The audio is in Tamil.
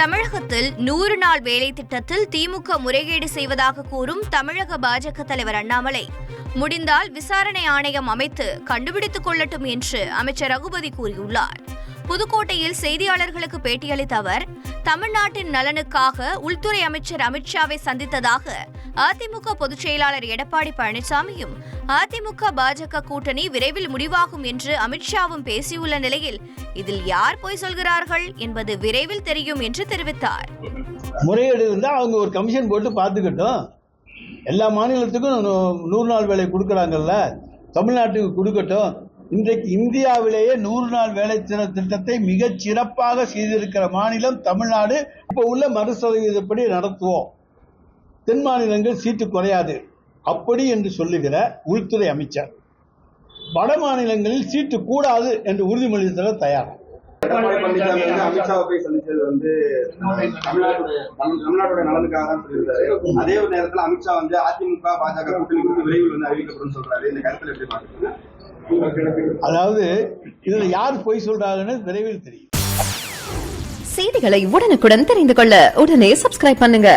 தமிழகத்தில் 100 நாள் வேலை திட்டத்தில் திமுக முறைகேடு செய்வதாக கூறும் தமிழக பாஜக தலைவர் அண்ணாமலை முடிந்தால் விசாரணை ஆணையம் அமைத்து கண்டுபிடித்துக் கொள்ளட்டும் என்று அமைச்சர் ரகுபதி கூறியுள்ளார். புதுக்கோட்டையில் செய்தியாளர்களுக்கு பேட்டியளித்த அவர், தமிழ்நாட்டின் நலனுக்காக உள்துறை அமைச்சர் அமித்ஷாவை சந்தித்ததாக அதிமுக பொதுச் செயலாளர் எடப்பாடி பழனிசாமியும் அதிமுக பாஜக கூட்டணி விரைவில் முடிவாகும் என்று அமித்ஷாவும் பேசியுள்ள நிலையில் இதில் யார் போய் சொல்கிறார்கள் என்பது விரைவில் தெரியும் என்று தெரிவித்தார். முறையீடு இருந்தால் அவங்க ஒரு கமிஷன் போட்டு பார்த்துக்கட்டும். எல்லா மாநிலத்துக்கும் 100 நாள் வேலை கொடுக்குறாங்கல்ல, தமிழ்நாட்டுக்கு கொடுக்கட்டும். இன்றைக்கு இந்தியாவிலேயே 100 நாள் வேலை திட்டத்தை மிகச் சிறப்பாக செய்திருக்கிற மாநிலம் தமிழ்நாடு. இப்போ உள்ள மறுசதவீதப்படி நடத்துவோம், தென் மாநிலங்கள் சீட்டு குறையாது அப்படி என்று சொல்லுகிற உள்துறை அமைச்சர் வட மாநிலங்களில் சீட்டு கூடாது என்று உறுதிமொழி தர தயார். அமித்ஷாவை போய் சந்திச்சது தமிழ்நாட்டுடைய நலனுக்காக தான் சொல்லியிருந்தாரு. அதே நேரத்தில் அமித்ஷா அதிமுக பாஜக கூட்டணி குறித்து விரைவில் அறிவிக்கப்படும் சொல்றாரு. இந்த கருத்தில் எப்படி பாக்குறீங்க? அதாவது இதுல யார் போய் சொல்றாங்கன்னு விரைவில் தெரியும். செய்திகளை உடனுக்குடன் தெரிந்து கொள்ள உடனே சப்ஸ்கிரைப் பண்ணுங்க.